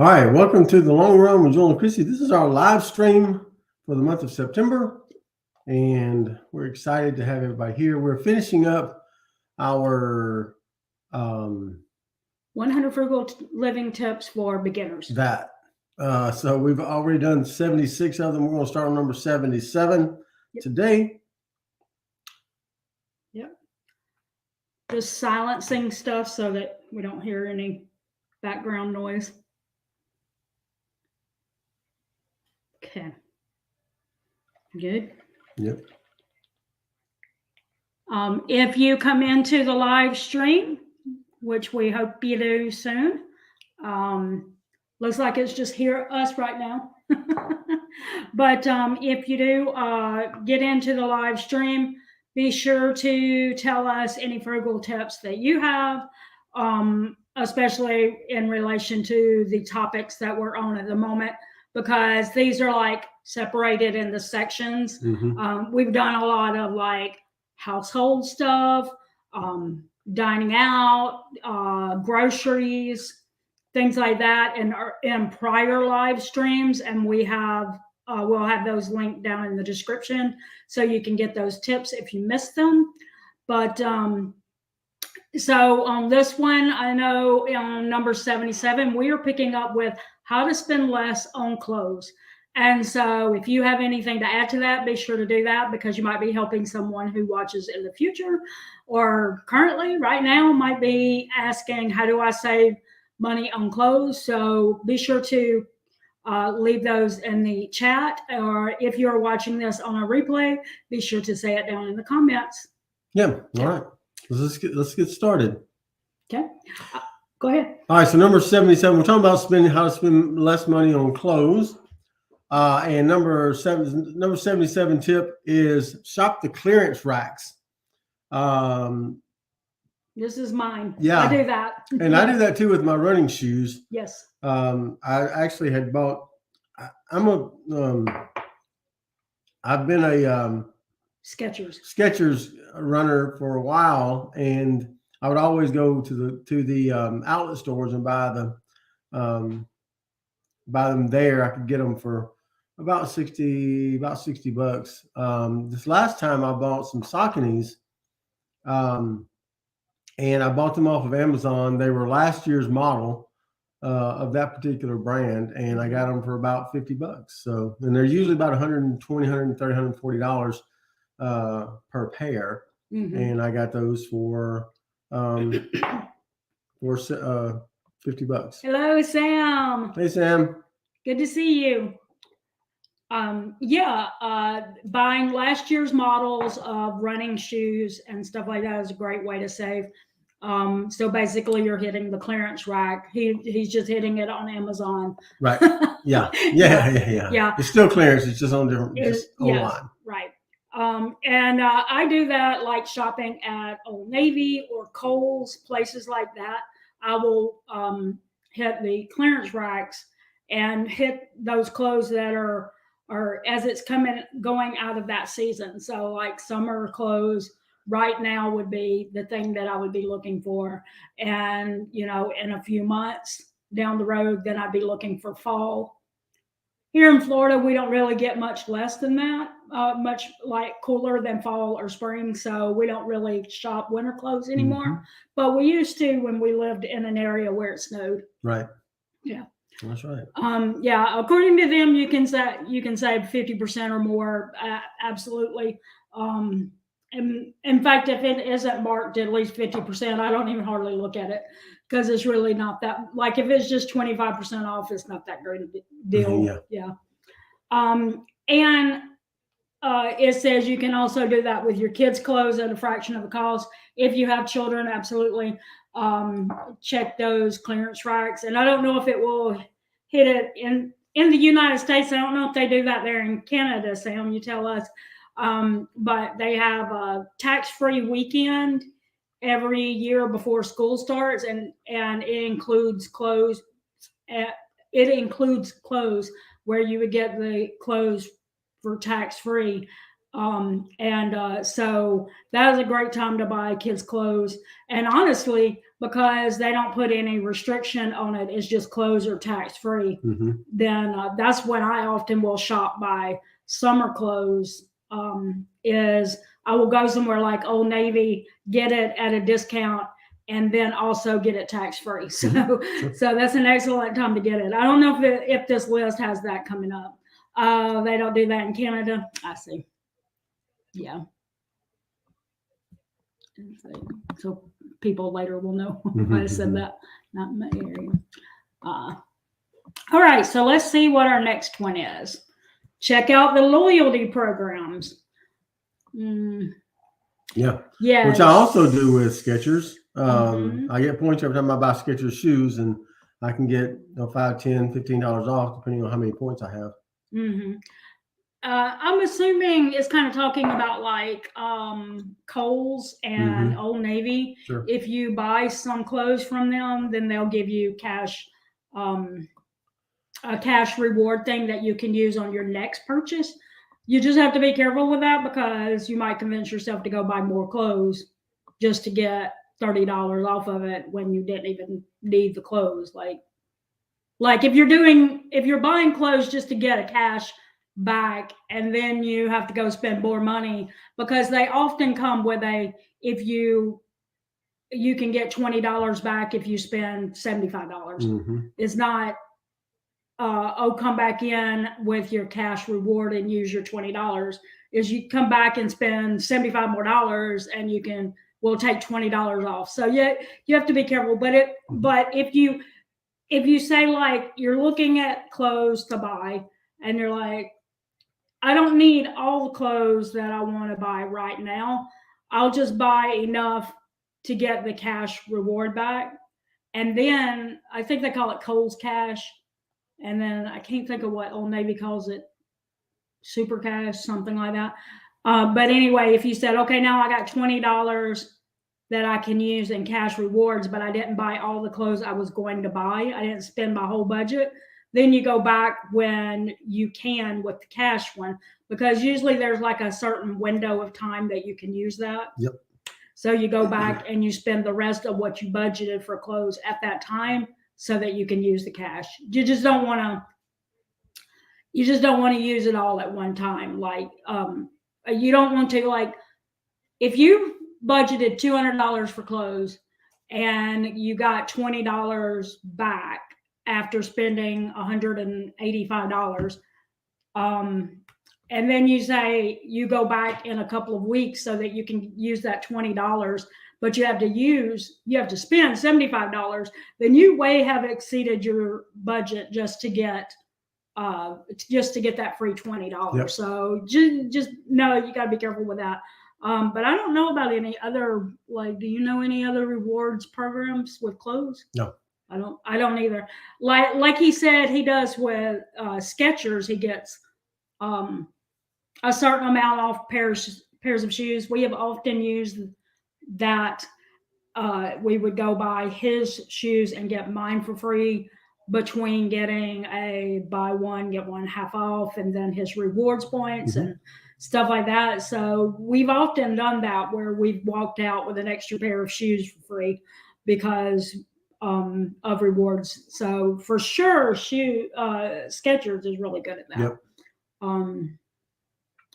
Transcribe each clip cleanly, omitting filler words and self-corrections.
All right, welcome to the Long Run with Joel and Chrissy. This is our live stream for the month of September, and we're excited to have everybody here. We're finishing up our 100 Frugal Living Tips for Beginners. So we've already done 76 of them. We're going to start on number 77 today. Yep. Just silencing stuff so that we don't hear any background noise. Okay. Good. Yep. If you come into the live stream, which we hope you do soon, looks like it's just us right now. But if you do get into the live stream, be sure to tell us any frugal tips that you have, especially in relation to the topics that we're on at the moment, because these are like separated into sections. Mm-hmm. We've done a lot of like household stuff, dining out, groceries, things like that, in prior live streams, and we'll have those linked down in the description so you can get those tips if you missed them. But so on this one, I know on number 77, we are picking up with how to spend less on clothes. And so if you have anything to add to that, be sure to do that, because you might be helping someone who watches in the future or currently right now might be asking, how do I save money on clothes? So be sure to leave those in the chat, or if you're watching this on a replay, be sure to say it down in the comments. Yeah. All right. Let's get started. Okay. Go ahead. All right. So number 77, we're talking about how to spend less money on clothes. And number 77 tip is shop the clearance racks. This is mine. Yeah, I do that. And I do that too with my running shoes. Yes. I actually had bought. I've been a Skechers runner for a while, and I would always go to the outlet stores and buy them there. I could get them for about $60. This last time I bought some Sauconys, and I bought them off of Amazon. They were last year's model of that particular brand, and I got them for about $50. So, and they're usually about $120, $130, $140 per pair. Mm-hmm. And I got those for $50. Hello, Sam. Hey, Sam. Good to see you. Buying last year's models of running shoes and stuff like that is a great way to save. So basically you're hitting the clearance rack. He's just hitting it on Amazon. Right. Yeah. Yeah. It's still clearance. It's just on different, online. Right. And I do that like shopping at Old Navy or Kohl's, places like that. I will hit the clearance racks and hit those clothes that are as it's going out of that season. So like summer clothes right now would be the thing that I would be looking for. And, in a few months down the road, then I'd be looking for fall. Here in Florida, we don't really get much less than that, much like cooler than fall or spring. So we don't really shop winter clothes anymore. Mm-hmm. But we used to when we lived in an area where it snowed. Right. Yeah. That's right. According to them, you can save 50% or more. Absolutely. And in fact, if it isn't marked at least 50%, I don't even hardly look at it, because it's really not that. Like if it's just 25% off, it's not that great a deal. Mm-hmm, yeah. And it says you can also do that with your kids' clothes at a fraction of the cost. If you have children, absolutely check those clearance racks. And I don't know if it will hit it in the United States. I don't know if they do that there in Canada, Sam. You tell us. But they have a tax-free weekend every year before school starts, and it includes clothes. It includes clothes where you would get the clothes for tax-free. So that is a great time to buy kids' clothes. And honestly, because they don't put any restriction on it, it's just clothes or tax free, then that's when I often will shop by summer clothes. Is I will go somewhere like Old Navy, get it at a discount, and then also get it tax free. So, so that's an excellent time to get it. I don't know if this list has that coming up. They don't do that in Canada. I see. Yeah. So people later will know why I said that. Not in my area. All right. So let's see what our next one is. Check out the loyalty programs. Yeah. Yeah. Which I also do with Skechers. I get points every time I buy Skechers shoes, and I can get $5, $10, $15 off depending on how many points I have. I'm assuming it's kind of talking about like Kohl's and Old Navy. Sure. If you buy some clothes from them, then they'll give you cash, a cash reward thing that you can use on your next purchase. You just have to be careful with that because you might convince yourself to go buy more clothes just to get $30 off of it when you didn't even need the clothes. Like if you're buying clothes just to get a cash back and then you have to go spend more money, because they often come with if you can get $20 back if you spend $75. It's not come back in with your cash reward and use your $20. Is you come back and spend $75 more and we'll take $20 off. So yeah, you have to be careful. But if you say like you're looking at clothes to buy and you're like, I don't need all the clothes that I want to buy right now. I'll just buy enough to get the cash reward back. And then I think they call it Kohl's Cash. And then I can't think of what Old Navy calls it, Super Cash, something like that. But anyway, if you said, okay, now I got $20 that I can use in cash rewards, but I didn't buy all the clothes I was going to buy, I didn't spend my whole budget, then you go back when you can with the cash one, because usually there's like a certain window of time that you can use that. Yep. So you go back and you spend the rest of what you budgeted for clothes at that time so that you can use the cash. You just don't want to use it all at one time. Like you don't want to, like, if you budgeted $200 for clothes and you got $20 back after spending $185, and then you say you go back in a couple of weeks so that you can use that $20, but you have to spend $75, then you have exceeded your budget just to get that free $20. Yep. So just no, you got to be careful with that. But I don't know about any other, do you know any other rewards programs with clothes? No. I don't either. Like he said, he does with Skechers. He gets a certain amount off pairs of shoes. We have often used that. We would go buy his shoes and get mine for free between getting a buy one, get one half off, and then his rewards points and stuff like that. So we've often done that where we've walked out with an extra pair of shoes for free because of rewards. So for sure, Skechers is really good at that. Yep.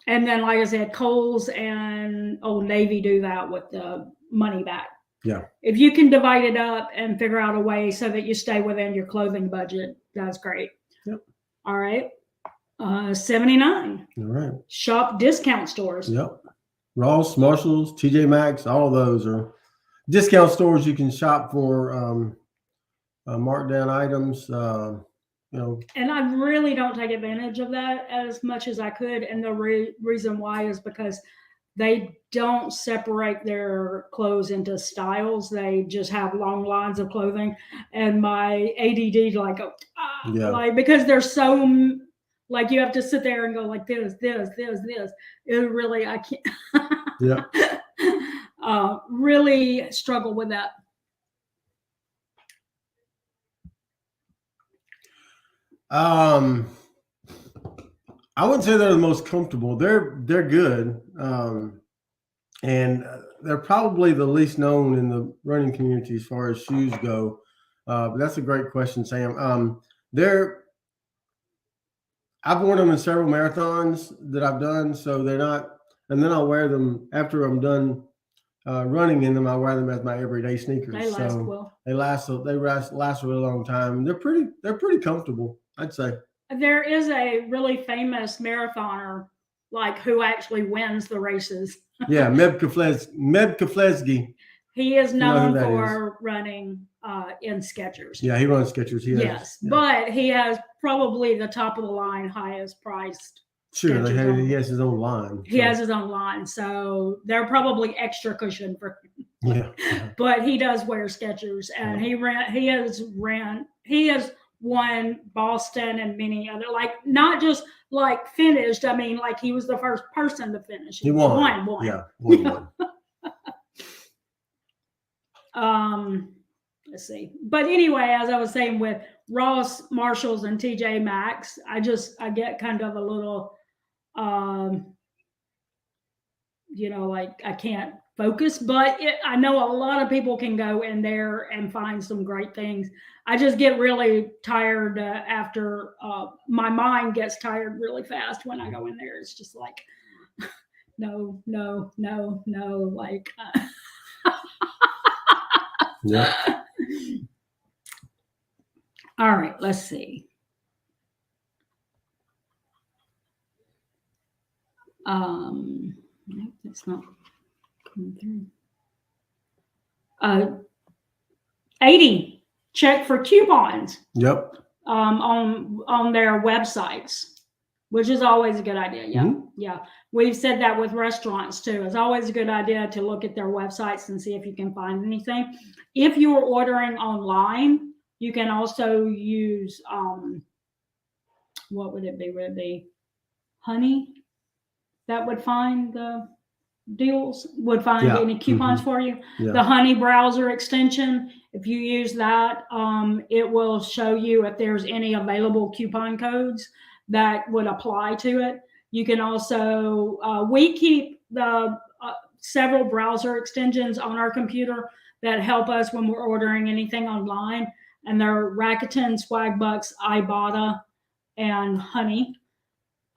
And then, like I said, Kohl's and Old Navy do that with the money back. Yeah. If you can divide it up and figure out a way so that you stay within your clothing budget, that's great. Yep. All right. 79. All right. Shop discount stores. Yep. Ross, Marshalls, TJ Maxx, all of those are discount stores you can shop for markdown items. And I really don't take advantage of that as much as I could. And the reason why is because they don't separate their clothes into styles. They just have long lines of clothing. And my ADD because there's so, you have to sit there and go like this. It really, I can't. Yeah. Really struggle with that. I wouldn't say they're the most comfortable. They're good. and they're probably the least known in the running community as far as shoes go. But that's a great question, Sam. I've worn them in several marathons that I've done, so they're not. And then I'll wear them after I'm done running in them. I wear them as my everyday sneakers. They last so well. They last a really long time. They're pretty comfortable, I'd say. There is a really famous marathoner, like who actually wins the races. Yeah, Meb Keflezighi. He is known for running in Skechers. Yeah, he runs Skechers. Yes, but he has probably the top of the line, highest priced. Sure, he has his own line. He has his own line, so they're probably extra cushion for him. Yeah. But he does wear Skechers, and he has won Boston and many other, like not just like finished. I mean, like he was the first person to finish. He won. Yeah. Won. Let's see. But anyway, as I was saying with Ross, Marshalls, and TJ Maxx, I get kind of a little, like I can't focus, but I know a lot of people can go in there and find some great things. I just get really tired after my mind gets tired really fast when I go in there. It's just like, no, like. Yeah. All right, let's see. That's not coming through. 80. Check for coupons. Yep. On their websites, which is always a good idea. Yeah. Mm-hmm. Yeah. We've said that with restaurants too. It's always a good idea to look at their websites and see if you can find anything. If you are ordering online, you can also use, what would it be? Would it be Honey that would find the deals, would find any coupons for you? Yeah. The Honey browser extension, if you use that, it will show you if there's any available coupon codes that would apply to it. You can also, we keep the several browser extensions on our computer that help us when we're ordering anything online. And they're Rakuten, Swagbucks, Ibotta, and Honey.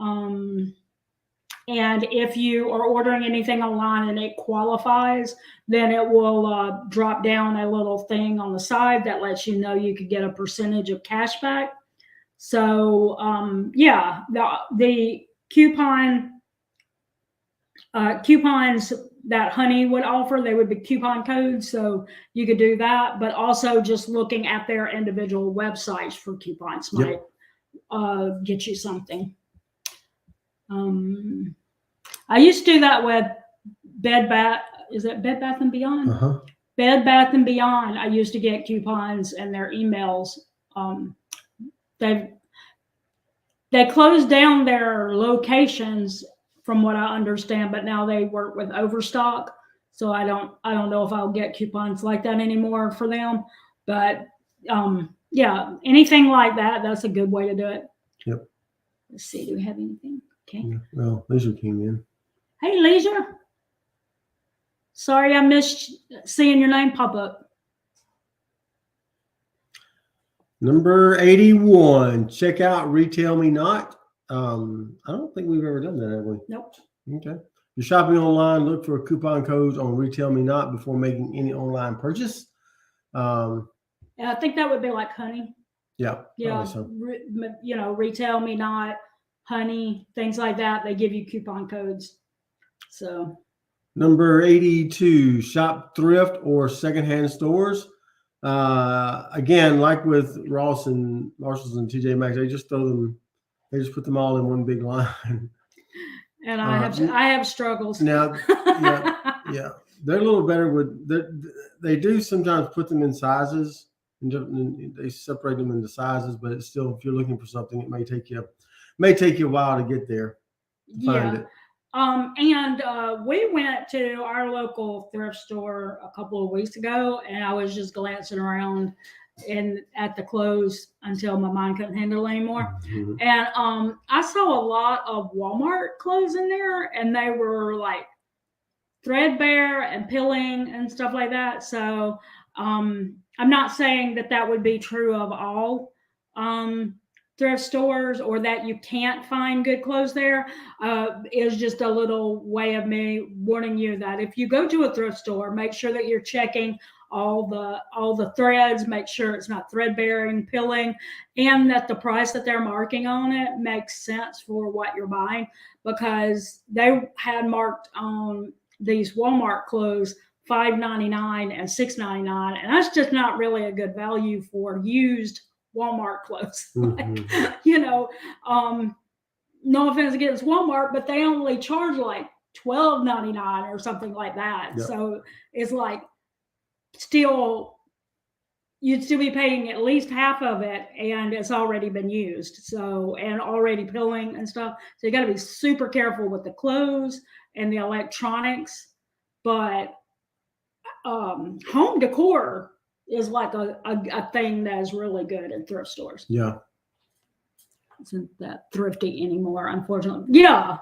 And if you are ordering anything online and it qualifies, then it will drop down a little thing on the side that lets you know you could get a percentage of cash back. So, the coupons that Honey would offer, they would be coupon codes, so you could do that. But also just looking at their individual websites for coupons might get you something. I used to do that with Bed Bath and Beyond? Uh-huh. Bed Bath and Beyond. I used to get coupons and their emails. They closed down their locations, from what I understand, but now they work with Overstock. So I don't know if I'll get coupons like that anymore for them. But anything like that, that's a good way to do it. Yep. Let's see, do we have anything? Okay. Yeah. Well, Leisure came in. Hey, Leisure. Sorry I missed seeing your name pop up. Number 81. Check out Retail Me Not. I don't think we've ever done that, have we? Nope. Okay. You're shopping online, look for coupon codes on Retail Me Not before making any online purchase. I think that would be like Honey. Yeah. Yeah. So. Retail Me Not, Honey, things like that. They give you coupon codes. So. Number 82, shop thrift or secondhand stores. Again, like with Ross and Marshalls and TJ Maxx, they just put them all in one big line. And I have struggles. Now, yeah, they're a little better they do sometimes put them in sizes, and they separate them into sizes, but it's still, if you're looking for something, it may take you a while to get there. Find it. And we went to our local thrift store a couple of weeks ago, and I was just glancing around at the clothes until my mind couldn't handle it anymore. Mm-hmm. And I saw a lot of Walmart clothes in there, and they were like threadbare and pilling and stuff like that. So I'm not saying that would be true of all thrift stores or that you can't find good clothes there. Is just a little way of me warning you that if you go to a thrift store, make sure that you're checking all the threads, make sure it's not threadbare and pilling, and that the price that they're marking on it makes sense for what you're buying, because they had marked on these Walmart clothes $5.99 and $6.99, and that's just not really a good value for used Walmart clothes. No offense against Walmart, but they only charge like $12.99 or something like that. Yep. So it's like you'd still be paying at least half of it, and it's already been used. So, and already pilling and stuff. So you got to be super careful with the clothes and the electronics. But home decor is like a thing that is really good in thrift stores. Yeah. Isn't that thrifty anymore, unfortunately. Yeah.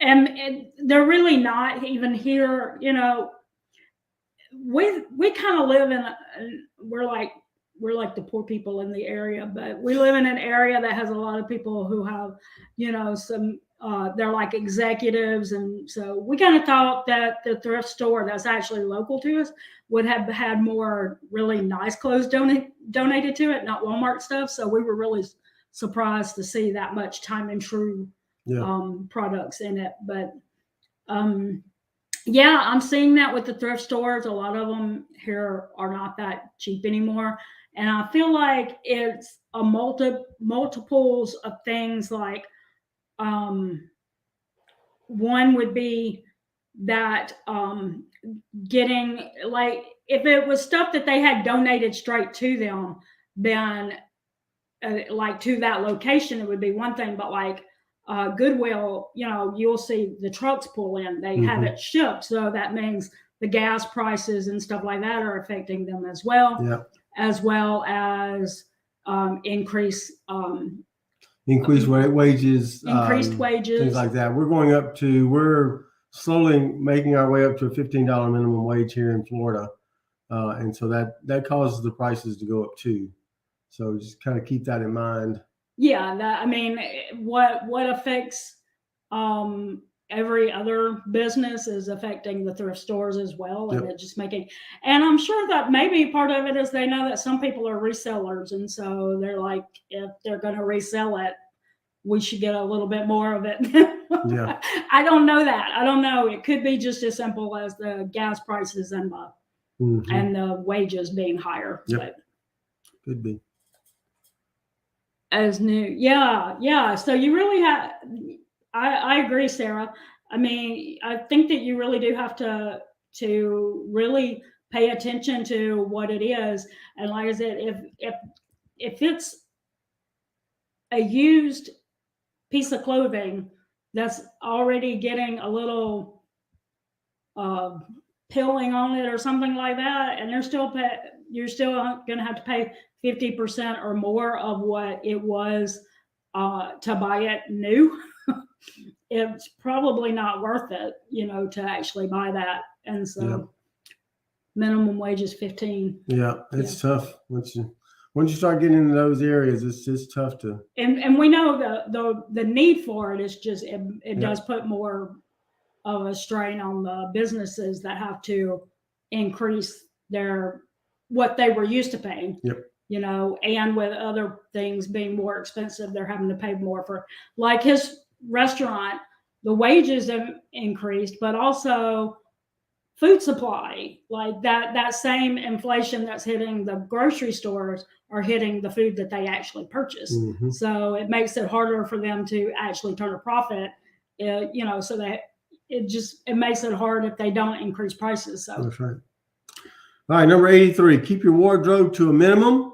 And they're really not even here, we kind of live we're like the poor people in the area, but we live in an area that has a lot of people who have, some they're like executives, and so we kind of thought that the thrift store that's actually local to us would have had more really nice clothes donated to it, not Walmart stuff. So we were really surprised to see that much time and true products in it. But yeah, I'm seeing that with the thrift stores. A lot of them here are not that cheap anymore. And I feel like it's a multiples of things. Like one would be that getting, like, if it was stuff that they had donated straight to them, then like to that location, it would be one thing. But like Goodwill, you'll see the trucks pull in, they have it shipped. So that means the gas prices and stuff like that are affecting them as well. Yep. As well as increased wages, things like that. We're slowly making our way up to a $15 minimum wage here in Florida. And so that causes the prices to go up too. So just kind of keep that in mind. Yeah, what affects every other business is affecting the thrift stores as well. And it's just and I'm sure that maybe part of it is they know that some people are resellers, and so they're like, if they're going to resell it, we should get a little bit more of it. Yeah. I don't know that. I don't know. It could be just as simple as the gas prices and the wages being higher. Yep. But could be. As new. Yeah. So you really have, I agree, Sarah. I mean, I think that you really do have to really pay attention to what it is. And like I said, if it's a used piece of clothing that's already getting a little pilling on it or something like that, and you're still going to have to pay 50% or more of what it was to buy it new. It's probably not worth it, to actually buy that. And so minimum wage is 15. Yeah, it's tough. Once you start getting into those areas, it's just tough to. And we know the need for it is just, it does put more of a strain on the businesses that have to increase what they were used to paying. Yep. And with other things being more expensive, they're having to pay more for, like his restaurant, the wages have increased, but also food supply, like that same inflation that's hitting the grocery stores are hitting the food that they actually purchase. So it makes it harder for them to actually turn a profit, so that it makes it hard if they don't increase prices. So that's right. All right, number 83, keep your wardrobe to a minimum.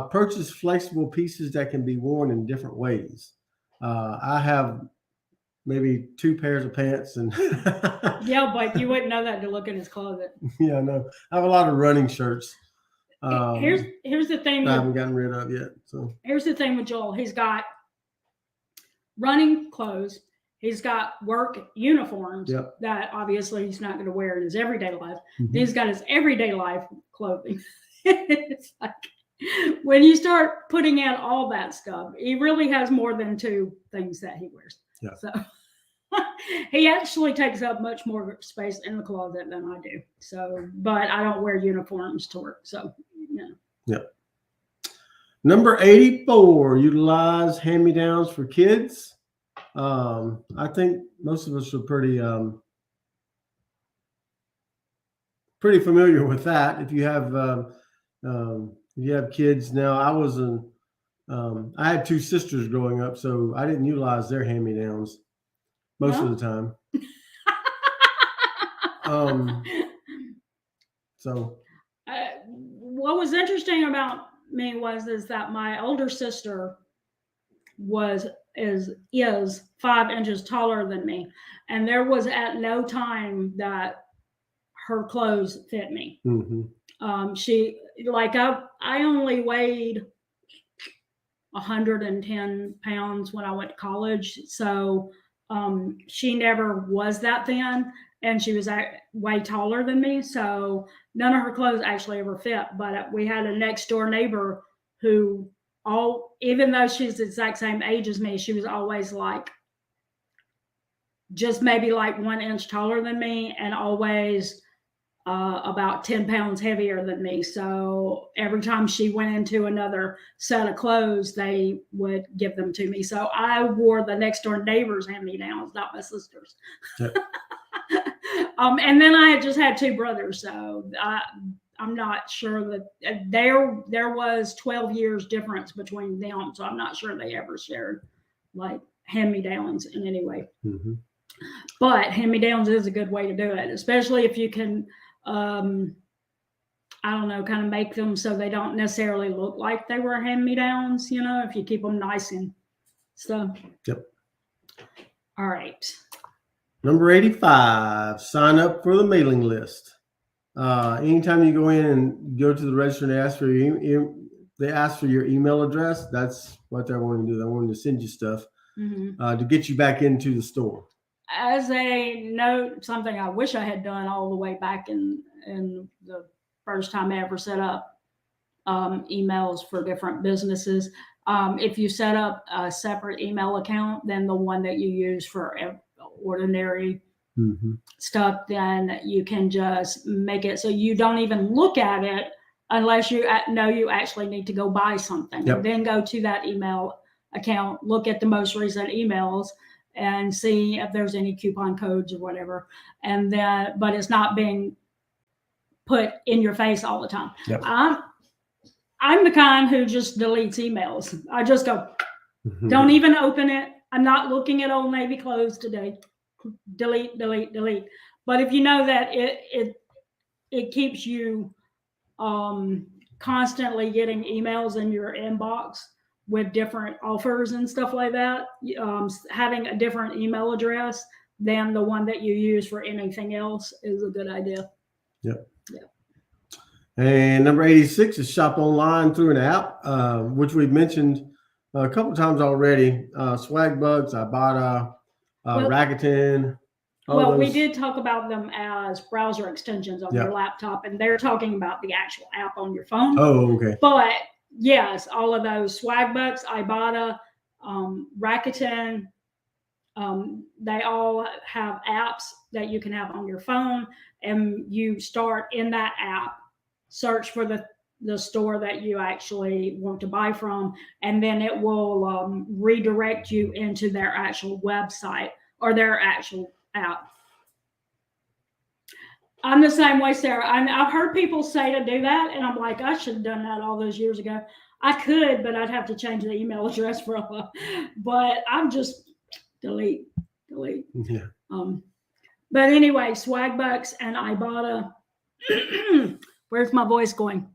Purchase flexible pieces that can be worn in different ways. I have maybe 2 pairs of pants and yeah, but you wouldn't know that to look in his closet. Yeah, no, I have a lot of running shirts. Here's the thing I haven't gotten rid of yet. So here's the thing with Joel. He's got running clothes. He's got work uniforms Yep. that obviously he's not going to wear in his everyday life. Mhm. He's got his everyday life clothing. It's like when you start putting in all that stuff, he really has more than 2 things that he wears. Yeah. So he actually takes up much more space in the closet than I do. So, but I don't wear uniforms to work. So, Yeah. Number 84, utilize hand-me-downs for kids. I think most of us are pretty familiar with that. If you have kids now, I had 2 sisters growing up, so I didn't utilize their hand-me-downs most of the time. So what was interesting about me is that my older sister is 5 inches taller than me, and there was at no time that her clothes fit me. Mm-hmm. She I only weighed 110 pounds when I went to college, so she never was that thin, and she was way taller than me, so none of her clothes actually ever fit. But we had a next door neighbor who, even though she's the exact same age as me, she was always like just maybe like 1 inch taller than me, and always about 10 pounds heavier than me. So every time she went into another set of clothes, they would give them to me. So I wore the next door neighbor's hand-me-downs, not my sister's. Yep. And then I just had 2 brothers, so I'm not sure that there was 12 years difference between them. So I'm not sure they ever shared like hand-me-downs in any way. Mm-hmm. But hand-me-downs is a good way to do it, especially if you can, I don't know, kind of make them so they don't necessarily look like they were hand-me-downs, if you keep them nice and stuff. Yep. All right. Number 85, sign up for the mailing list. Anytime you go in and go to the register and they ask for your email address, that's what they're wanting to do. They're wanting to send you stuff to get you back into the store. As a note, something I wish I had done all the way back in the first time I ever set up emails for different businesses. If you set up a separate email account than the one that you use for ordinary stuff, then you can just make it so you don't even look at it unless you know you actually need to go buy something. Yep. And then go to that email account, look at the most recent emails, and see if there's any coupon codes or whatever. And then, but it's not being put in your face all the time. Yep. I'm the kind who just deletes emails. I just go, don't even open it. I'm not looking at Old Navy clothes today. Delete, delete, delete. But if you know that it keeps you constantly getting emails in your inbox with different offers and stuff like that, having a different email address than the one that you use for anything else is a good idea. Yep. And number 86 is shop online through an app, which we've mentioned a couple of times already. Swagbucks, Ibotta, Rakuten. Well, we did talk about them as browser extensions on your laptop, and they're talking about the actual app on your phone. Oh, okay. But yes, all of those Swagbucks, Ibotta, Rakuten, they all have apps that you can have on your phone, and you start in that app, search for the store that you actually want to buy from, and then it will redirect you into their actual website or their actual app. I'm the same way, Sarah. I've heard people say to do that, and I'm like, I should have done that all those years ago. I could, but I'd have to change the email address for a while. But I'm just delete. Yeah. But anyway, Swagbucks and Ibotta. Where's my voice going?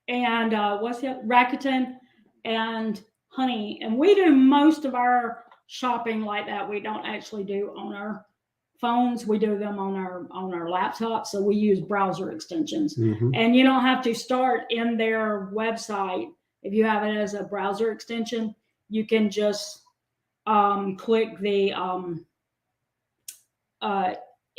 And what's the other? Rakuten and Honey. And we do most of our shopping like that. We don't actually do on our phones. We do them on our laptops. So we use browser extensions. And you don't have to start in their website. If you have it as a browser extension, you can just click the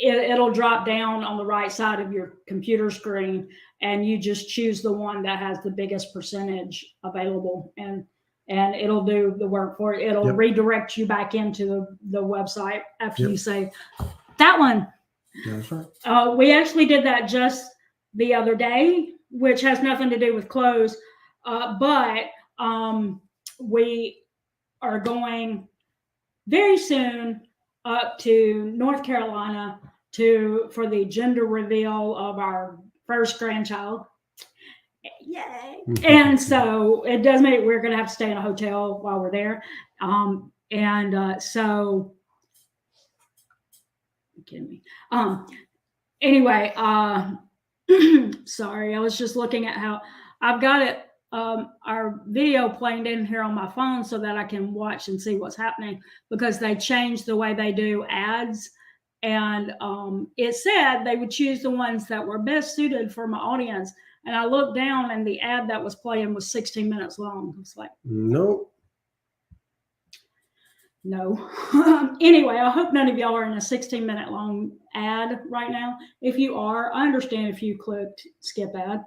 it'll drop down on the right side of your computer screen, and you just choose the one that has the biggest percentage available, and it'll do the work for it. It'll redirect you back into the website after you say that one. That's right. We actually did that just the other day, which has nothing to do with clothes, but we are going very soon up to North Carolina for the gender reveal of our first grandchild. Yay! And so it does mean we're going to have to stay in a hotel while we're there. So, you kidding me? Anyway, sorry, I was just looking at how I've got it. Our video playing in here on my phone so that I can watch and see what's happening, because they changed the way they do ads. And it said they would choose the ones that were best suited for my audience. And I looked down and the ad that was playing was 16 minutes long. It's like, no. Anyway, I hope none of y'all are in a 16-minute long ad right now. If you are, I understand if you clicked skip ad.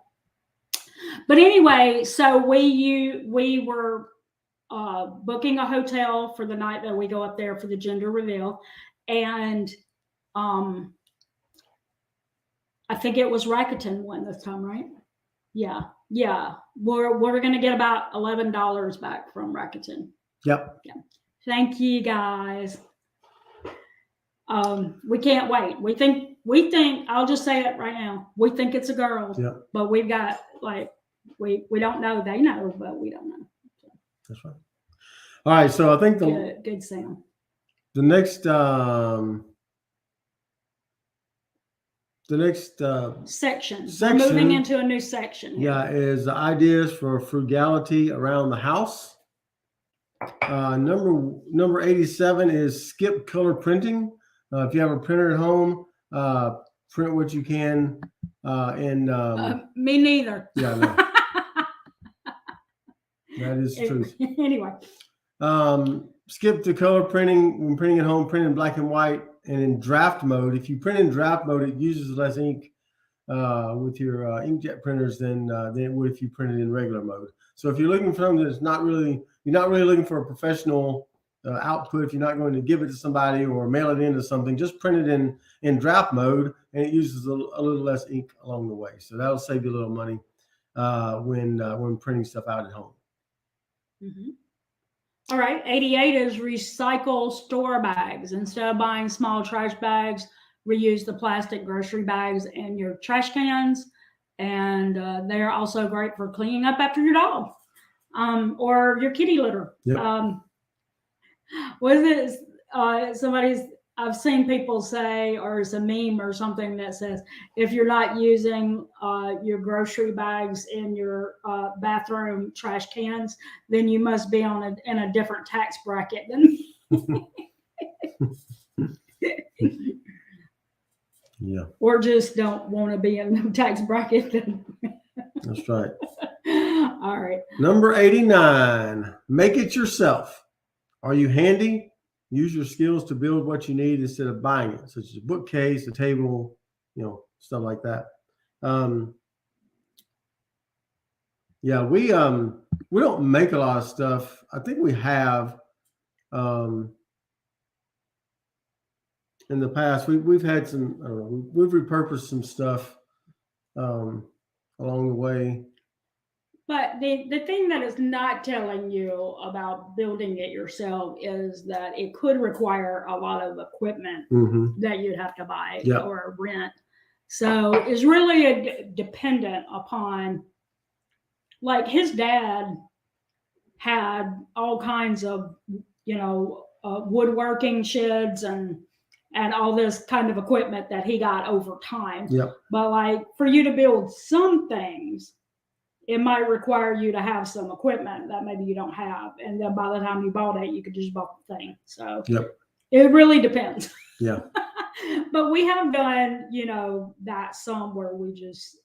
But anyway, so we were booking a hotel for the night that we go up there for the gender reveal, and I think it was Rakuten won this time, right? Yeah. We're gonna get about $11 back from Rakuten. Yep. Yeah. Thank you guys. We can't wait. We think, I'll just say it right now. We think it's a girl, but we've got we don't know. They know, but we don't know. So. That's right. All right. So I think good sound. The next section. We're moving into a new section here. Yeah, is ideas for frugality around the house. Number 87 is skip color printing. If you have a printer at home, print what you can. Me neither. Yeah, no. That is the truth. Anyway. Skip to color printing when printing at home. Print in black and white and in draft mode. If you print in draft mode, it uses less ink with your inkjet printers than it would if you print it in regular mode. So if you're looking for something that's you're not really looking for a professional output, if you're not going to give it to somebody or mail it into something, just print it in draft mode, and it uses a little less ink along the way. So that'll save you a little money when printing stuff out at home. Mm-hmm. All right, 88 is recycle store bags. Instead of buying small trash bags, reuse the plastic grocery bags in your trash cans. And they are also great for cleaning up after your dog or your kitty litter. Yep. What is it? I've seen people say, or it's a meme or something that says, if you're not using your grocery bags in your bathroom trash cans, then you must be in a different tax bracket than yeah. Or just don't want to be in the tax bracket. That's right. All right. Number 89, make it yourself. Are you handy? Use your skills to build what you need instead of buying it, such as a bookcase, a table, stuff like that. Yeah, we don't make a lot of stuff. I think we have in the past. We've had some. I don't know, we've repurposed some stuff along the way. But the thing that is not telling you about building it yourself is that it could require a lot of equipment that you'd have to buy or rent. So it's really dependent upon, like his dad had all kinds of, woodworking sheds and all this kind of equipment that he got over time. Yep. But like for you to build some things, it might require you to have some equipment that maybe you don't have. And then by the time you bought it, you could just buy the thing. So it really depends. Yeah. But we have done, that some where we just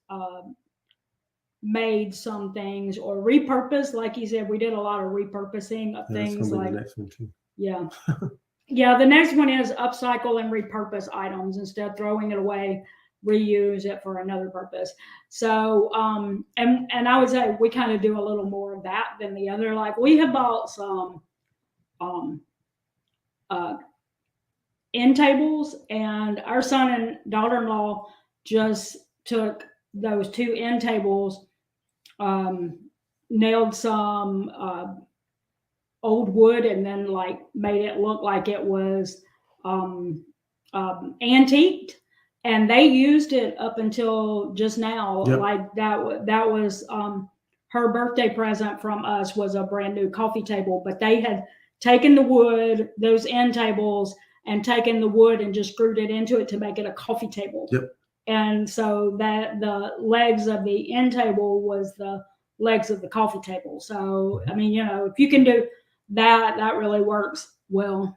made some things or repurposed. Like you said, we did a lot of repurposing of things that's gonna be like the next one too. Yeah. Yeah, the next one is upcycle and repurpose items instead of throwing it away, reuse it for another purpose. So, and I would say we kind of do a little more of that than the other. Like we have bought some uh, end tables, and our son and daughter-in-law just took those two end tables, nailed some old wood, and then like made it look like it was antiqued, and they used it up until just now. Yep. Like that was her birthday present from us was a brand new coffee table, but they had taken the wood, those end tables, and taken the wood and just screwed it into it to make it a coffee table. Yep. And so that the legs of the end table was the legs of the coffee table. So I mean, if you can do that, that really works well.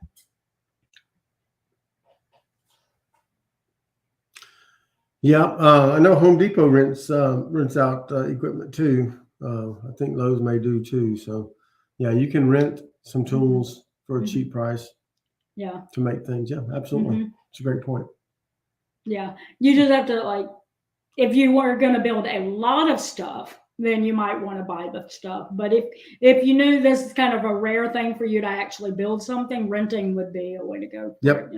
Yeah, I know Home Depot rents out equipment too. I think Lowe's may do too. So, yeah, you can rent some tools for a cheap price. Yeah. To make things. Yeah, absolutely. It's a great point. Yeah, you just have to like, if you were going to build a lot of stuff, then you might want to buy the stuff. But if you knew this is kind of a rare thing for you to actually build something, renting would be a way to go. Yep.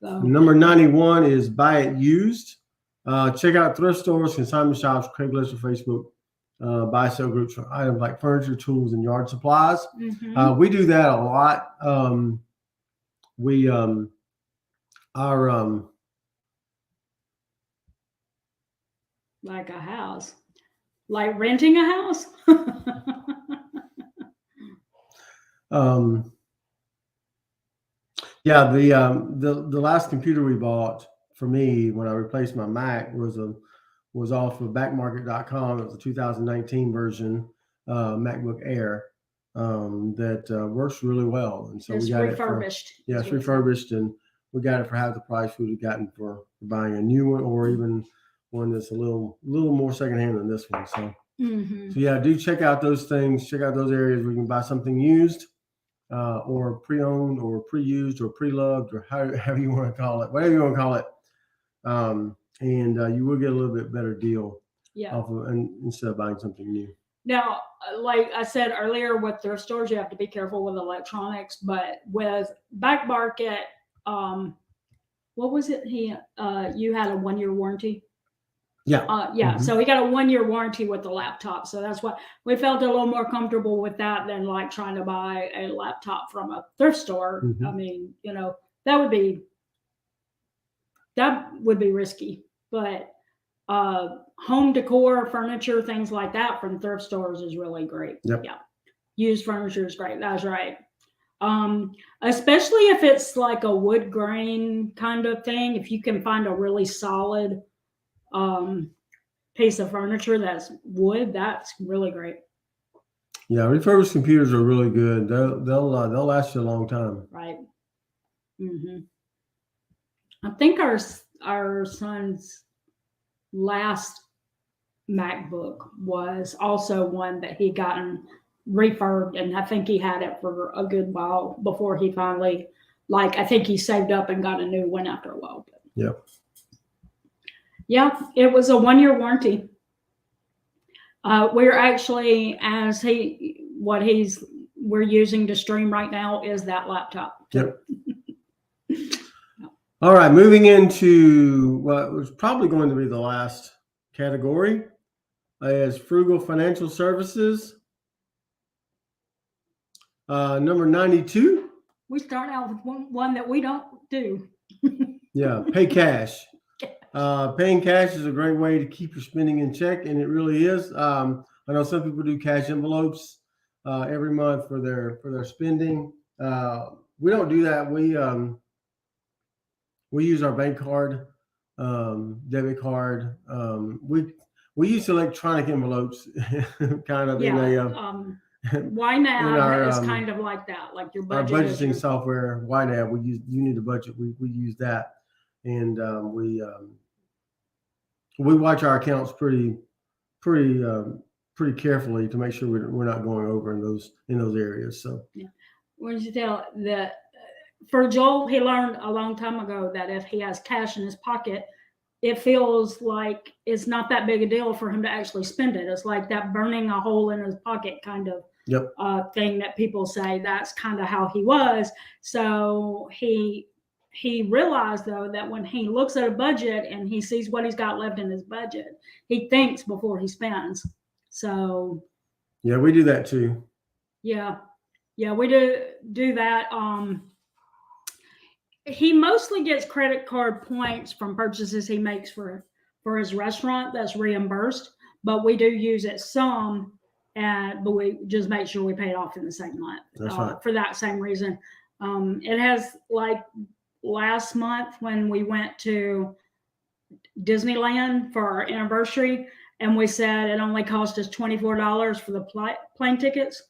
So. Number 91 is buy it used. Check out thrift stores, consignment shops, Craigslist, or Facebook. Buy sell groups for items like furniture, tools, and yard supplies. We do that a lot. Like a house, like renting a house. Yeah, the last computer we bought for me when I replaced my Mac was off of backmarket.com. It was a 2019 version MacBook Air that works really well, and so it's we got refurbished. It's refurbished, and we got it for half the price we would have gotten for buying a new one, or even one that's a little more secondhand than this one. So, so yeah, do check out those things. Check out those areas where you can buy something used, or pre-owned, or pre-used, or pre-loved, or however you want to call it, whatever you want to call it. And you will get a little bit better deal off of, instead of buying something new. Now, like I said earlier, with thrift stores, you have to be careful with electronics, but with Back Market, what was it? You had a 1-year warranty. Yeah. So he got a 1-year warranty with the laptop. So that's why we felt a little more comfortable with that than like trying to buy a laptop from a thrift store. I mean, that would be risky, but home decor, furniture, things like that from thrift stores is really great. Yep. Yeah. Used furniture is great. That's right. Especially if it's like a wood grain kind of thing. If you can find a really solid piece of furniture that's wood, that's really great. Yeah, refurbished computers are really good. They'll last you a long time. Right. I think our son's last MacBook was also one that he gotten refurbed, and I think he had it for a good while before he finally, I think he saved up and got a new one after a while. But yeah, it was a 1-year warranty. We're actually, we're using to stream right now is that laptop. Yep. All right, moving into what was probably going to be the last category is frugal financial services. Number 92. We start out with one that we don't do. Yeah, pay cash. Paying cash is a great way to keep your spending in check, and it really is. I know some people do cash envelopes every month for their spending. We don't do that. We use our bank card, debit card. We use electronic envelopes, kind of in a. YNAB is kind of like that, like your budget. Our budgeting software, YNAB. We use. You need a budget. We use that, and we watch our accounts pretty pretty carefully to make sure we're not going over in those areas. So yeah, when you tell that for Joel, he learned a long time ago that if he has cash in his pocket, it feels like it's not that big a deal for him to actually spend it. It's like that burning a hole in his pocket kind of thing that people say. That's kind of how he was. So he realized though that when he looks at a budget and he sees what he's got left in his budget, he thinks before he spends. So yeah, we do that too. Yeah, we do that. He mostly gets credit card points from purchases he makes for his restaurant that's reimbursed, but we do use it some, but we just make sure we pay it off in the same month. That's right. For that same reason. It has, like last month when we went to Disneyland for our anniversary, and we said it only cost us $24 for the plane tickets.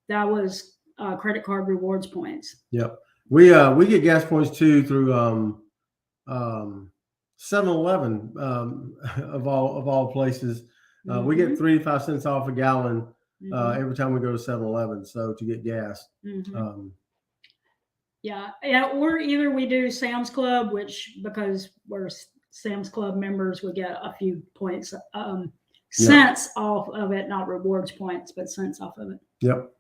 That was credit card rewards points. Yep. We get gas points too through 7-Eleven of all places. We get 3 to 5 cents off a gallon every time we go to 7-Eleven. So to get gas. Yeah, or either we do Sam's Club, which because we're Sam's Club members, we get a few points, cents off of it, not rewards points, but cents off of it. Yep.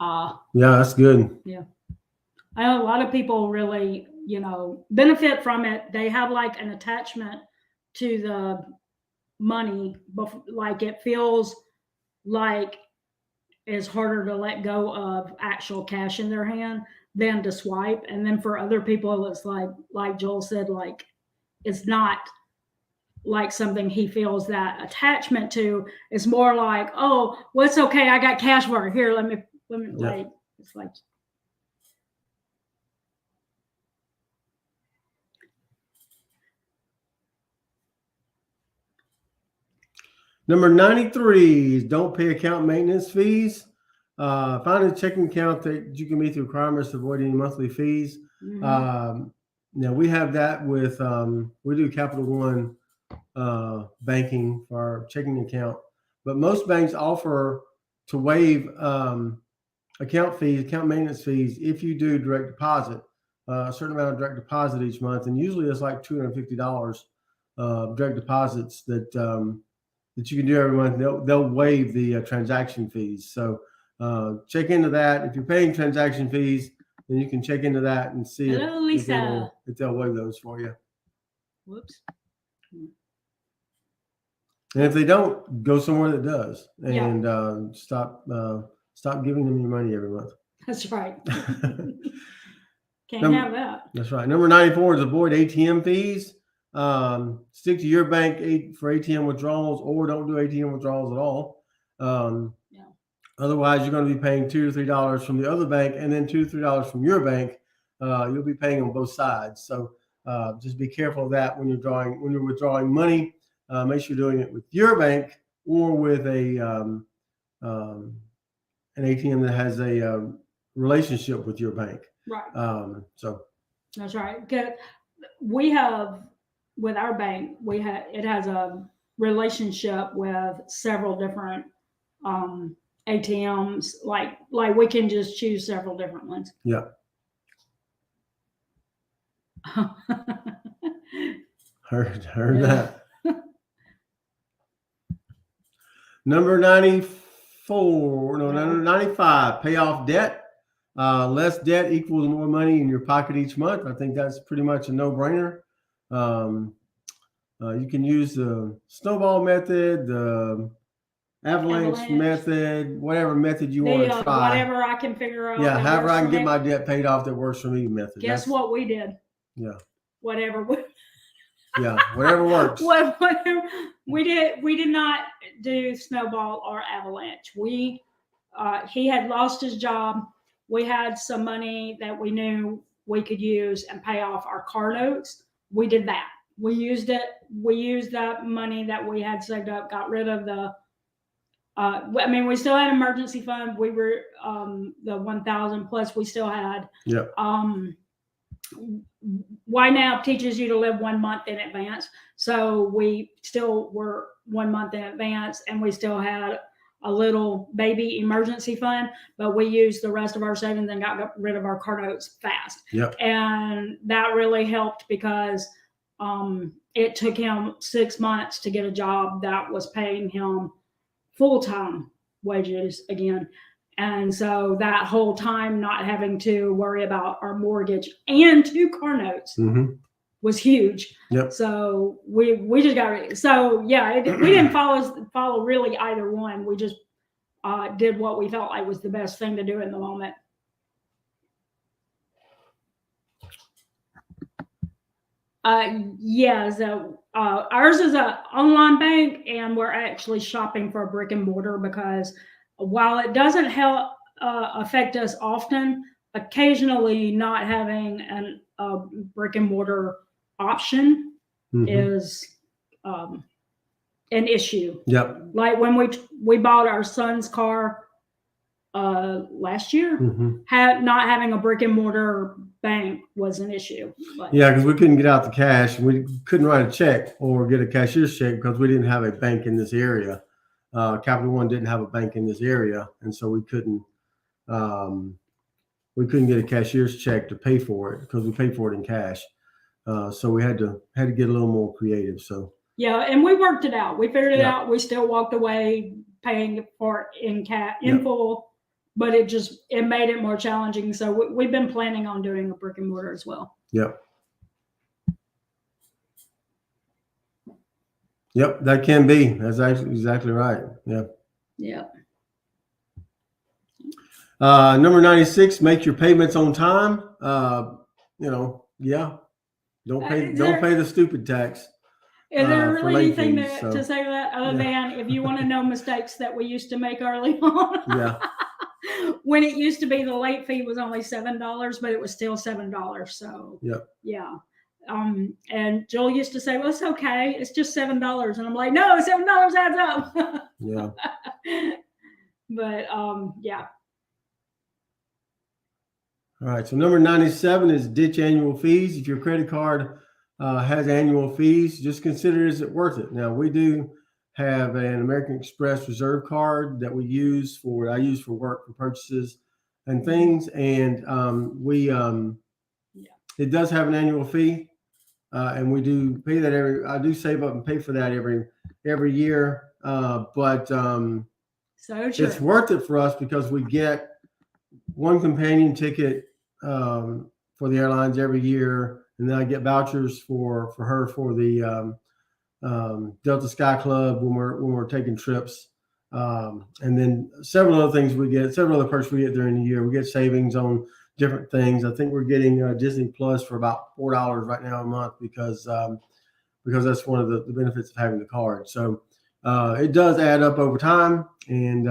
Yeah, that's good. Yeah. I know a lot of people really, benefit from it. They have like an attachment to the money, like it feels like it's harder to let go of actual cash in their hand than to swipe. And then for other people, it's like Joel said, like it's not like something he feels that attachment to. It's more like, oh, well, it's okay. I got cash for it. Here, let me like, it's like. Number 93 is don't pay account maintenance fees. Find a checking account that you can meet the requirements to avoid any monthly fees. Now we have that with, we do Capital One banking for our checking account, but most banks offer to waive account maintenance fees if you do direct deposit, a certain amount of direct deposit each month. And usually it's like $250 direct deposits that you can do every month. They'll waive the transaction fees. So check into that. If you're paying transaction fees, then you can check into that and see if they'll waive those for you. Whoops. And if they don't, go somewhere that does, and stop giving them your money every month. That's right. Can't have that. That's right. Number 94 is avoid ATM fees. Stick to your bank for ATM withdrawals, or don't do ATM withdrawals at all. Otherwise, you're going to be paying $2 to $3 from the other bank, and then $2 to $3 from your bank. You'll be paying on both sides. So just be careful of that when you're withdrawing money. Make sure you're doing it with your bank or with an ATM that has a relationship with your bank. Right. So that's right. We have, with our bank, it has a relationship with several different ATMs. Like we can just choose several different ones. Yeah. Heard that. Number 95, pay off debt. Less debt equals more money in your pocket each month. I think that's pretty much a no-brainer. You can use the snowball method, the avalanche method, whatever method you want to try. Whatever I can figure out. Yeah, however I can get my debt paid off that works for me method. Guess what we did? Yeah. Whatever. Yeah, whatever works. Whatever we did not do snowball or avalanche. He had lost his job. We had some money that we knew we could use and pay off our car notes. We did that. We used it. We used that money that we had saved up, got rid of the we still had emergency fund. We were the 1,000 plus we still had. Yeah. YNAB teaches you to live 1 month in advance. So we still were 1 month in advance, and we still had a little baby emergency fund, but we used the rest of our savings and got rid of our car notes fast. Yep. And that really helped because it took him 6 months to get a job that was paying him full-time wages again. And so that whole time not having to worry about our mortgage and 2 car notes was huge. Yep. So we just got, so yeah, we didn't follow really either one. We just did what we felt like was the best thing to do in the moment. Yeah, so ours is an online bank, and we're actually shopping for a brick and mortar because while it doesn't help affect us often, occasionally not having a brick and mortar option is an issue. Yep. Like when we bought our son's car last year, not having a brick and mortar bank was an issue. But, yeah, because we couldn't get out the cash. We couldn't write a check or get a cashier's check because we didn't have a bank in this area. Capital One didn't have a bank in this area, and so we couldn't get a cashier's check to pay for it because we paid for it in cash. So we had to get a little more creative. So yeah, and we worked it out. We figured it out. We still walked away paying for it in full, but it made it more challenging. So we've been planning on doing a brick and mortar as well. Yep. Yep, that can be. That's actually exactly right. Yeah. Yeah. Number 96, make your payments on time. Yeah. Don't pay the stupid tax. Is there really anything to say that other than if you want to know mistakes that we used to make early on? Yeah. When it used to be the late fee was only $7, but it was still $7. So yeah. And Joel used to say, well, it's okay. It's just $7. And I'm like, no, $7 adds up. Yeah. But yeah. All right. So number 97 is ditch annual fees. If your credit card has annual fees, just consider, is it worth it? Now, we do have an American Express Reserve card that I use for work, for purchases and things. And it does have an annual fee. And we do pay that I do save up and pay for that every year. But so it's worth it for us because we get one companion ticket for the airlines every year. And then I get vouchers for her for the Delta Sky Club when we're taking trips. And then several other things several other perks we get during the year. We get savings on different things. I think we're getting Disney Plus for about $4 right now a month because that's one of the benefits of having the card. So it does add up over time, and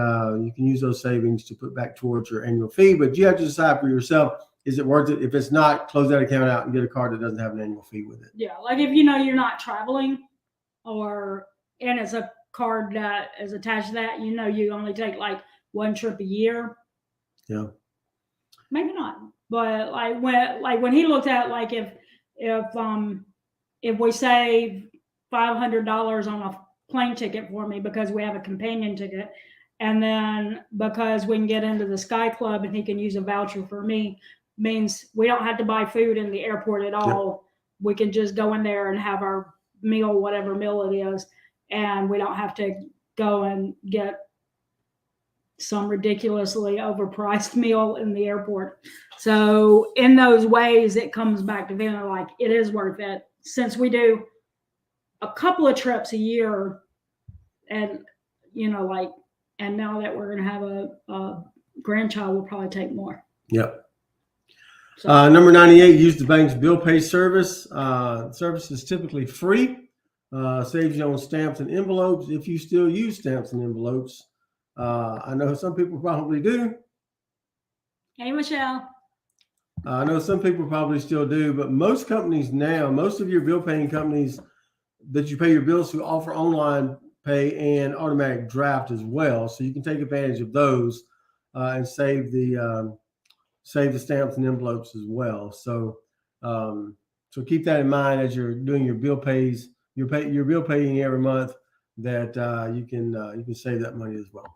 you can use those savings to put back towards your annual fee. But you have to decide for yourself, is it worth it? If it's not, close that account out and get a card that doesn't have an annual fee with it. Yeah, like if you know you're not traveling and it's a card that is attached to that, you know you only take like one trip a year. Yeah. Maybe not. But when he looked at like if we save $500 on a plane ticket for me because we have a companion ticket, and then because we can get into the Sky Club and he can use a voucher for me, means we don't have to buy food in the airport at all. Yep. We can just go in there and have our meal, whatever meal it is, and we don't have to go and get some ridiculously overpriced meal in the airport. So in those ways, it comes back to feeling like it is worth it, since we do a couple of trips a year, and and now that we're going to have a grandchild, we'll probably take more. Yep. So, number 98, use the bank's bill pay service. Service is typically free. Saves you on stamps and envelopes if you still use stamps and envelopes. I know some people probably do. Hey, Michelle. I know some people probably still do, but most companies now, most of your bill paying companies that you pay your bills to offer online pay and automatic draft as well. So you can take advantage of those and save the stamps and envelopes as well. So So keep that in mind as you're doing your bill pays, your bill paying every month, that you can save that money as well.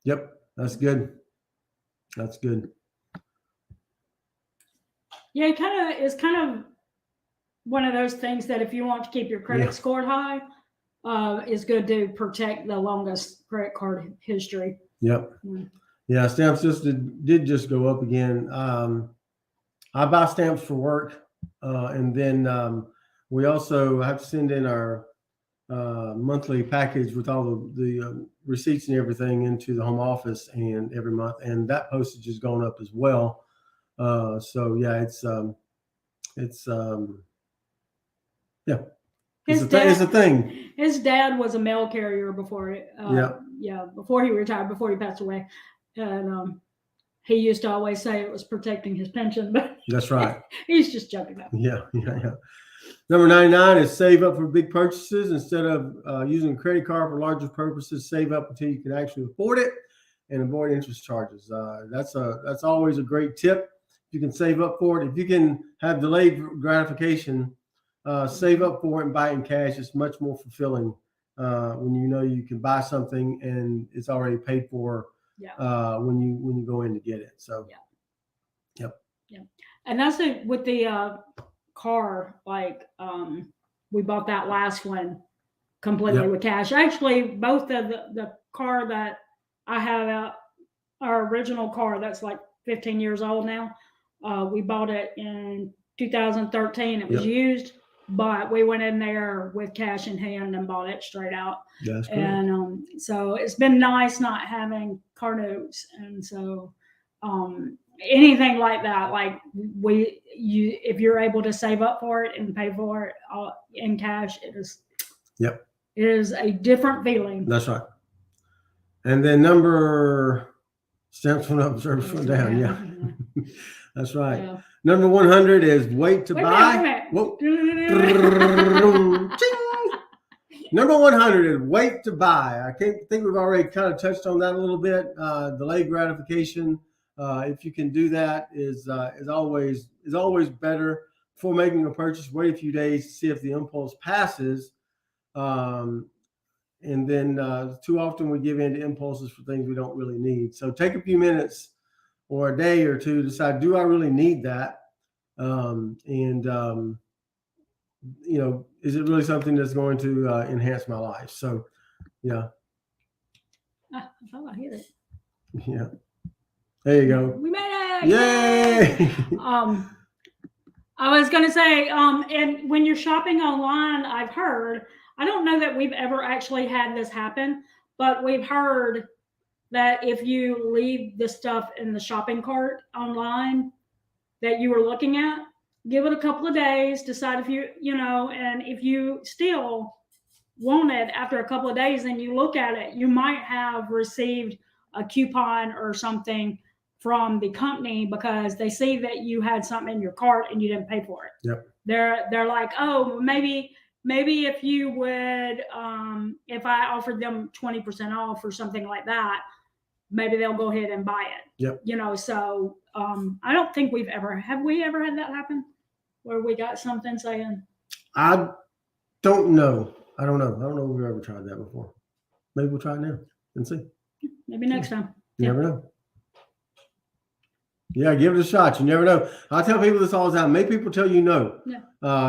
Yep, that's good. That's good. Yeah, it's kind of one of those things that if you want to keep your credit score high, it's good to protect the longest credit card history. Yep. Yeah, stamps did just go up again. I buy stamps for work, and then we also have to send in our monthly package with all the receipts and everything into the home office and every month, and that postage has gone up as well. So yeah, it's yeah. It's a thing. His dad was a mail carrier before. Before he retired, before he passed away, and he used to always say it was protecting his pension, but that's right. He's just joking about it. Yeah. Number 99 is save up for big purchases instead of using a credit card for larger purposes. Save up until you can actually afford it and avoid interest charges. That's always a great tip. You can save up for it. If you can have delayed gratification, save up for it and buy it in cash. It's much more fulfilling when you know you can buy something and it's already paid for when you go in to get it. So, yep. And that's it with the car. Like we bought that last one completely with cash. Actually, both of the car that I have, our original car that's like 15 years old now, we bought it in 2013. It was used, but we went in there with cash in hand and bought it straight out. That's great. And so it's been nice not having car notes. And so anything like that, like if you're able to save up for it and pay for it in cash, it is a different feeling. That's right. And then number stamps went up, service went down. Yeah. That's right. Yeah. Number 100 is wait to buy. Whoa. Number 100 is wait to buy. I think we've already kind of touched on that a little bit. Delayed gratification. If you can do that, is always better. Before making a purchase, wait a few days to see if the impulse passes. And then too often we give in to impulses for things we don't really need. So take a few minutes or a day or two to decide, do I really need that? Is it really something that's going to enhance my life? So, yeah. I thought I hit it. Yeah. There you go. We made it! Yay! I was going to say, and when you're shopping online, I've heard, I don't know that we've ever actually had this happen, but we've heard that if you leave the stuff in the shopping cart online that you were looking at, give it a couple of days, decide if and if you still want it after a couple of days and you look at it, you might have received a coupon or something from the company because they see that you had something in your cart and you didn't pay for it. Yep. They're like, oh, maybe if you would, if I offered them 20% off or something like that, maybe they'll go ahead and buy it. Yep. So I don't think have we ever had that happen where we got something saying? I don't know. I don't know if we've ever tried that before. Maybe we'll try it now and see. Maybe next time. You never know. Yeah, give it a shot. You never know. I tell people this all the time. Make people tell you no. Yeah.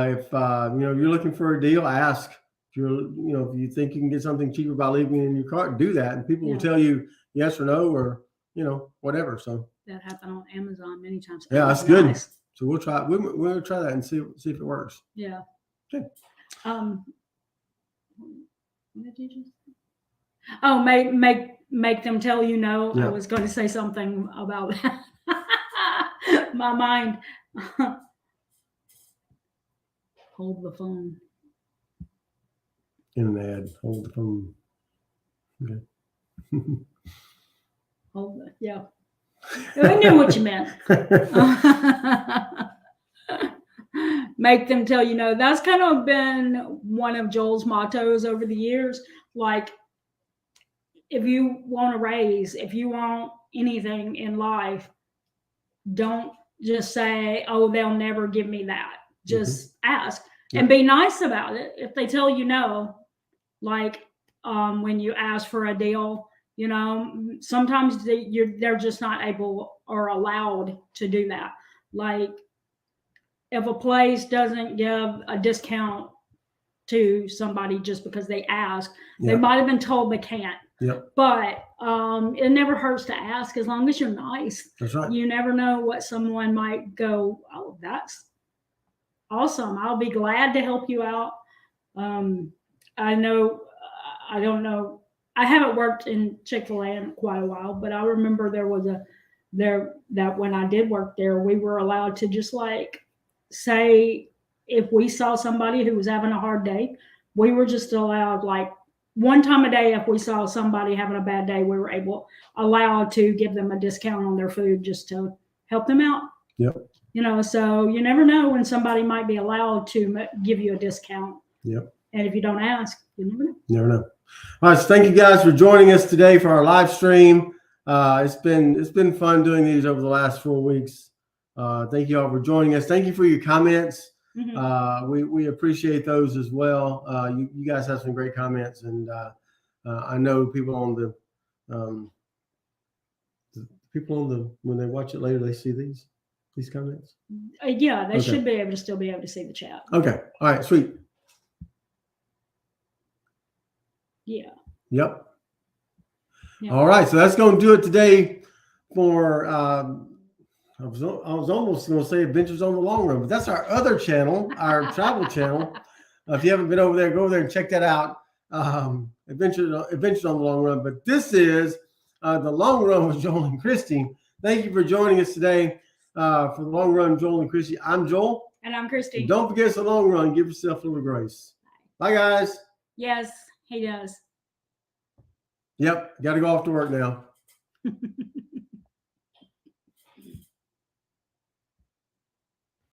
If you're looking for a deal, ask. If if you think you can get something cheaper by leaving it in your cart, do that, and people will tell you yes or no or whatever. So that happened on Amazon many times. Yeah, that's good. Nice. So we'll try. We'll try that and see if it works. Yeah. Okay. What did you just say? Oh, make them tell you no. Yeah. I was going to say something about that. My mind. Hold the phone. In an ad. Hold the phone. Okay. Hold the, yeah. I knew what you meant. Make them tell you no. That's kind of been one of Joel's mottos over the years. Like, if you want a raise, if you want, anything in life, don't just say, oh, they'll never give me that. Just ask and be nice about it. If they tell you no, like when you ask for a deal, you know, sometimes they're just not able or allowed to do that. Like if a place doesn't give a discount to somebody just because they ask, they might have been told they can't. But it never hurts to ask as long as you're nice. That's right. You never know what someone might go, oh, that's awesome. I'll be glad to help you out. I don't know. I haven't worked in Chick-fil-A in quite a while, but I remember that when I did work there, we were allowed to just like say, if we saw somebody who was having a hard day, we were just allowed like one time a day. If we saw somebody having a bad day, we were allowed to give them a discount on their food just to help them out. Yep. You know, so you never know when somebody might be allowed to give you a discount. Yep. And if you don't ask, you never know. Never know. All right. So thank you guys for joining us today for our live stream. It's been fun doing these over the last 4 weeks. Thank you all for joining us. Thank you for your comments. We appreciate those as well. You guys have some great comments, and I know people on the when they watch it later, they see these comments. Yeah, they should be able to still be able to see the chat. Okay. All right. Sweet. Yeah. Yep. All right. So that's going to do it today for. I was almost going to say Adventures on the Long Run, but that's our other channel, our travel channel. If you haven't been over there, go over there and check that out. Adventures on the Long Run. But this is the Long Run with Joel and Christy. Thank you for joining us today for the Long Run, Joel and Christy. I'm Joel. And I'm Christy. And don't forget it's a long run. Give yourself a little grace. Bye, guys. Yes, he does. Yep. Got to go off to work now.